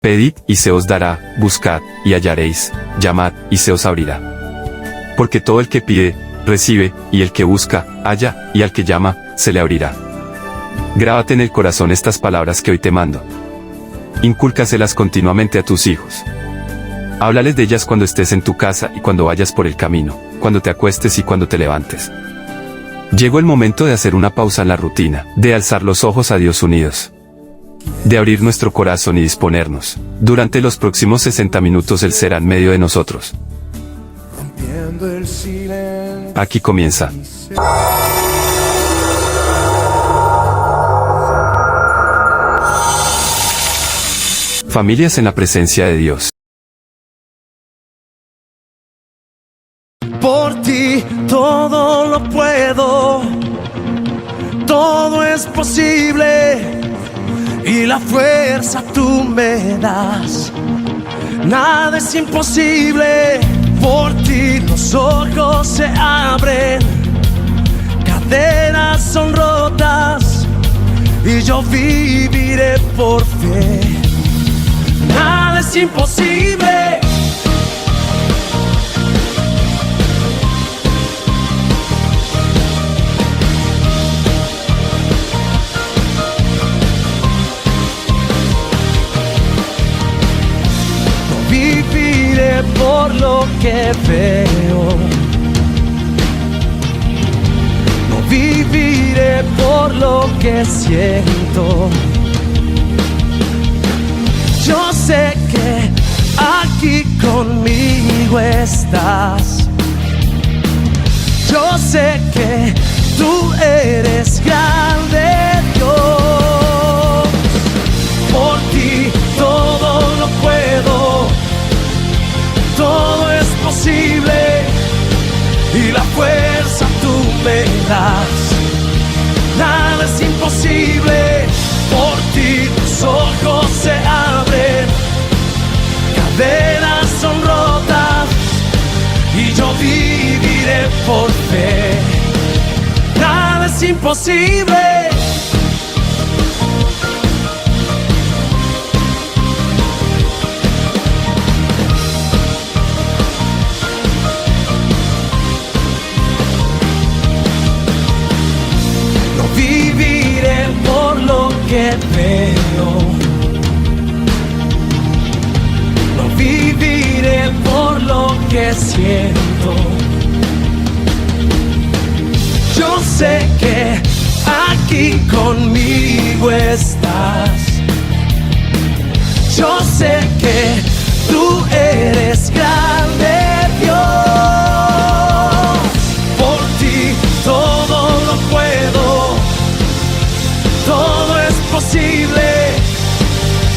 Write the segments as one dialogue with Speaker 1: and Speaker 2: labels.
Speaker 1: Pedid y se os dará, buscad y hallaréis, llamad y se os abrirá. Porque todo el que pide, recibe, y el que busca, halla, y al que llama, se le abrirá. Grábate en el corazón estas palabras que hoy te mando. Incúlcaselas continuamente a tus hijos. Háblales de ellas cuando estés en tu casa y cuando vayas por el camino, cuando te acuestes y cuando te levantes. Llegó el momento de hacer una pausa en la rutina, de alzar los ojos a Dios unidos, de abrir nuestro corazón y disponernos. Durante los próximos 60 minutos Él será en medio de nosotros. Aquí comienza. Familias en la presencia de Dios.
Speaker 2: Por ti todo lo puedo, todo es posible y la fuerza tú me das. Nada es imposible, por ti los ojos se abren, cadenas son rotas y yo viviré por fe. Nada es imposible. No viviré por lo que veo, no viviré por lo que siento. Yo sé que aquí conmigo estás. Yo sé que tú eres grande, Dios. Por ti todo lo puedo, todo es posible y la fuerza tú me das. Nada es imposible, por ti tus ojos se abren, cadenas son rotas y yo viviré por fe. Nada es imposible. No viviré por lo que veo, no viviré por lo que siento. Yo sé que aquí conmigo estás. Yo sé que tú eres grande, Dios. Por ti todo lo puedo, todo es posible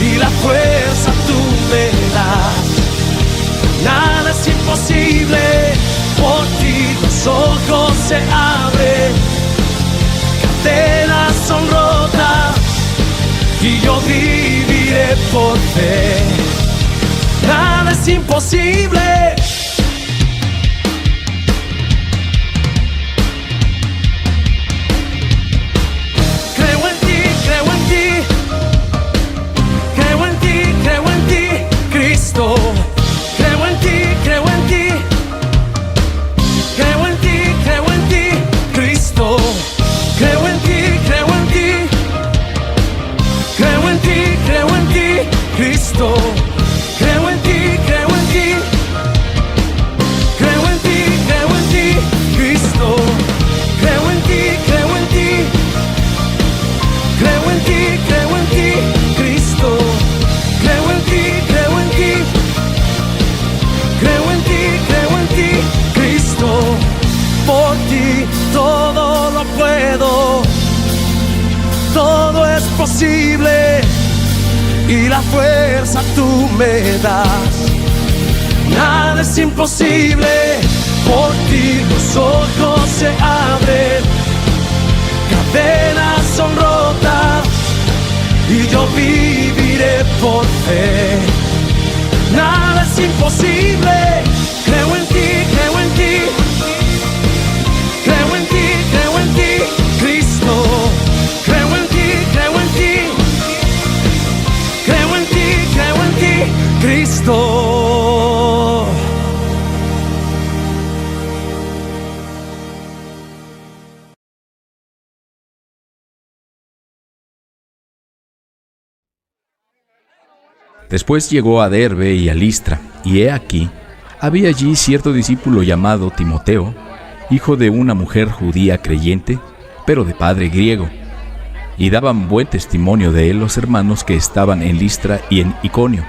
Speaker 2: y la fuerza tú me das. Nada es imposible, por ti los ojos se abren, cadenas son rotas y yo viviré por fe. Nada es imposible. Posible y la fuerza tú me das. Nada es imposible, por ti los ojos se abren, cadenas son rotas y yo viviré por fe. Nada es imposible, creo en ti, creo en ti, creo en ti, creo en ti, Cristo. Creo en ti, creo en ti, creo en ti, creo en ti. Cristo.
Speaker 3: Después llegó a Derbe y a Listra, y he aquí, había allí cierto discípulo llamado Timoteo, hijo de una mujer judía creyente, pero de padre griego. Y daban buen testimonio de él los hermanos que estaban en Listra y en Iconio.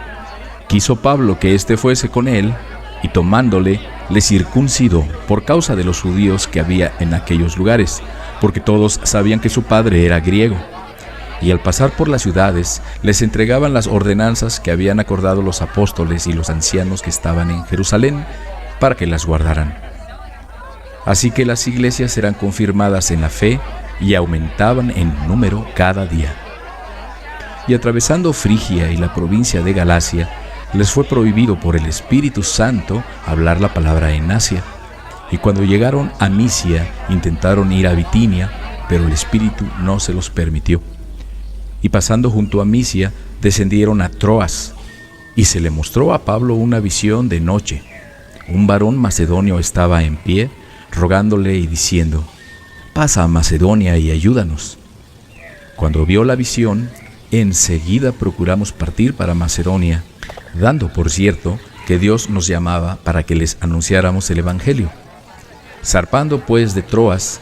Speaker 3: Quiso Pablo que éste fuese con él, y tomándole, le circuncidó por causa de los judíos que había en aquellos lugares, porque todos sabían que su padre era griego. Y al pasar por las ciudades, les entregaban las ordenanzas que habían acordado los apóstoles y los ancianos que estaban en Jerusalén, para que las guardaran. Así que las iglesias eran confirmadas en la fe y aumentaban en número cada día. Y atravesando Frigia y la provincia de Galacia, les fue prohibido por el Espíritu Santo hablar la palabra en Asia. Y cuando llegaron a Misia, intentaron ir a Bitinia, pero el Espíritu no se los permitió. Y pasando junto a Misia, descendieron a Troas, y se le mostró a Pablo una visión de noche. Un varón macedonio estaba en pie, rogándole y diciendo: «Pasa a Macedonia y ayúdanos». Cuando vio la visión, enseguida procuramos partir para Macedonia, dando por cierto que Dios nos llamaba para que les anunciáramos el Evangelio. Zarpando pues de Troas,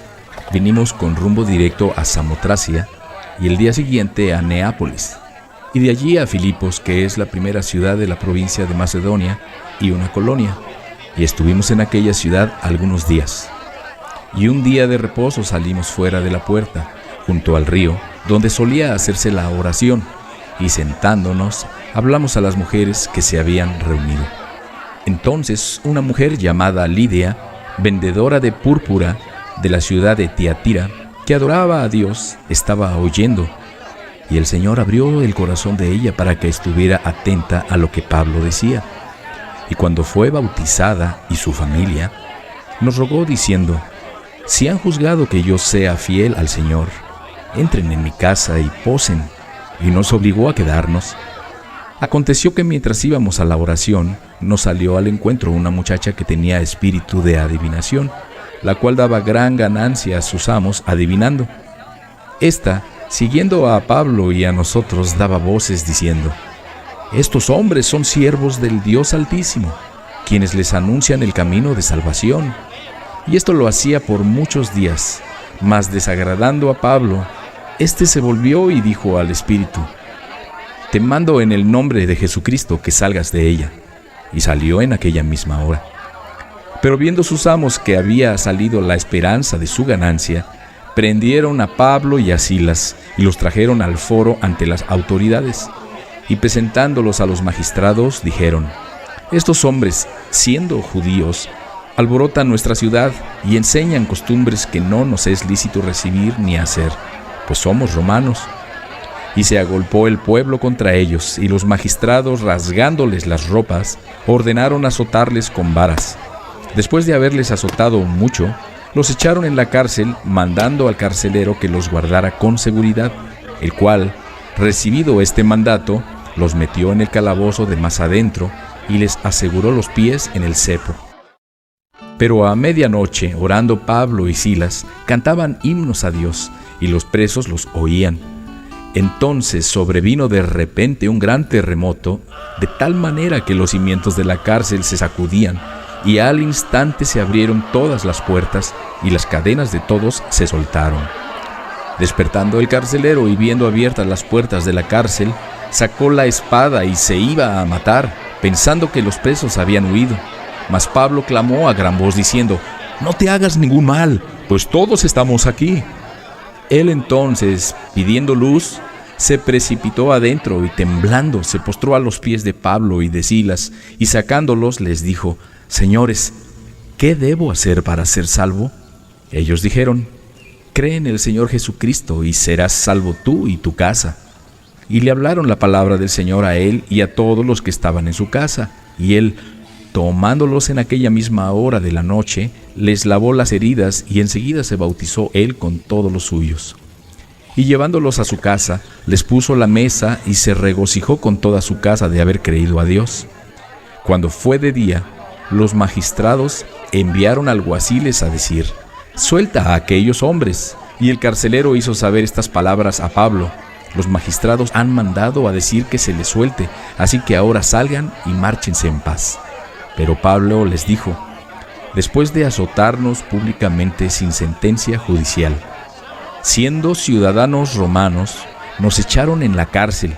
Speaker 3: vinimos con rumbo directo a Samotracia, y el día siguiente a Neápolis, y de allí a Filipos, que es la primera ciudad de la provincia de Macedonia y una colonia, y estuvimos en aquella ciudad algunos días. Y un día de reposo salimos fuera de la puerta, junto al río, donde solía hacerse la oración, y sentándonos, hablamos a las mujeres que se habían reunido. Entonces una mujer llamada Lidia, vendedora de púrpura de la ciudad de Tiatira, que adoraba a Dios, estaba oyendo, y el Señor abrió el corazón de ella para que estuviera atenta a lo que Pablo decía. Y cuando fue bautizada y su familia, nos rogó diciendo: «Si han juzgado que yo sea fiel al Señor, entren en mi casa y posen», y nos obligó a quedarnos. Aconteció que mientras íbamos a la oración, nos salió al encuentro una muchacha que tenía espíritu de adivinación, la cual daba gran ganancia a sus amos adivinando. Esta, siguiendo a Pablo y a nosotros, daba voces diciendo: «Estos hombres son siervos del Dios Altísimo, quienes les anuncian el camino de salvación». Y esto lo hacía por muchos días, mas desagradando a Pablo, éste se volvió y dijo al espíritu: «Te mando en el nombre de Jesucristo que salgas de ella». Y salió en aquella misma hora. Pero viendo sus amos que había salido la esperanza de su ganancia, prendieron a Pablo y a Silas y los trajeron al foro ante las autoridades. Y presentándolos a los magistrados, dijeron: «Estos hombres, siendo judíos, alborotan nuestra ciudad y enseñan costumbres que no nos es lícito recibir ni hacer, pues somos romanos». Y se agolpó el pueblo contra ellos, y los magistrados, rasgándoles las ropas, ordenaron azotarles con varas. Después de haberles azotado mucho, los echaron en la cárcel, mandando al carcelero que los guardara con seguridad, el cual, recibido este mandato, los metió en el calabozo de más adentro y les aseguró los pies en el cepo. Pero a medianoche, orando Pablo y Silas, cantaban himnos a Dios, y los presos los oían. Entonces sobrevino de repente un gran terremoto, de tal manera que los cimientos de la cárcel se sacudían, y al instante se abrieron todas las puertas, y las cadenas de todos se soltaron. Despertando el carcelero y viendo abiertas las puertas de la cárcel, sacó la espada y se iba a matar, pensando que los presos habían huido. Mas Pablo clamó a gran voz diciendo: «No te hagas ningún mal, pues todos estamos aquí». Él entonces, pidiendo luz, se precipitó adentro y temblando se postró a los pies de Pablo y de Silas, y sacándolos les dijo: «Señores, ¿qué debo hacer para ser salvo?». Ellos dijeron: «Cree en el Señor Jesucristo y serás salvo tú y tu casa». Y le hablaron la palabra del Señor a él y a todos los que estaban en su casa. Y él, tomándolos en aquella misma hora de la noche, les lavó las heridas y enseguida se bautizó él con todos los suyos. Y llevándolos a su casa, les puso la mesa y se regocijó con toda su casa de haber creído a Dios. Cuando fue de día, los magistrados enviaron alguaciles a decir: «Suelta a aquellos hombres». Y el carcelero hizo saber estas palabras a Pablo: «Los magistrados han mandado a decir que se les suelte, así que ahora salgan y márchense en paz». Pero Pablo les dijo: «Después de azotarnos públicamente sin sentencia judicial, siendo ciudadanos romanos, nos echaron en la cárcel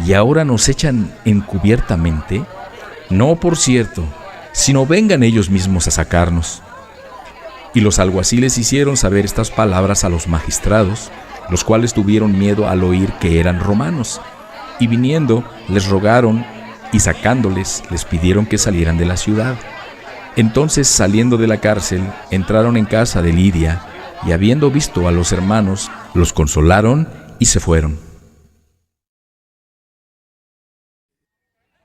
Speaker 3: y ahora nos echan encubiertamente. No, por cierto, sino vengan ellos mismos a sacarnos». Y los alguaciles hicieron saber estas palabras a los magistrados, los cuales tuvieron miedo al oír que eran romanos, y viniendo les rogaron, y sacándoles les pidieron que salieran de la ciudad. Entonces, saliendo de la cárcel, entraron en casa de Lidia, y habiendo visto a los hermanos, los consolaron y se fueron.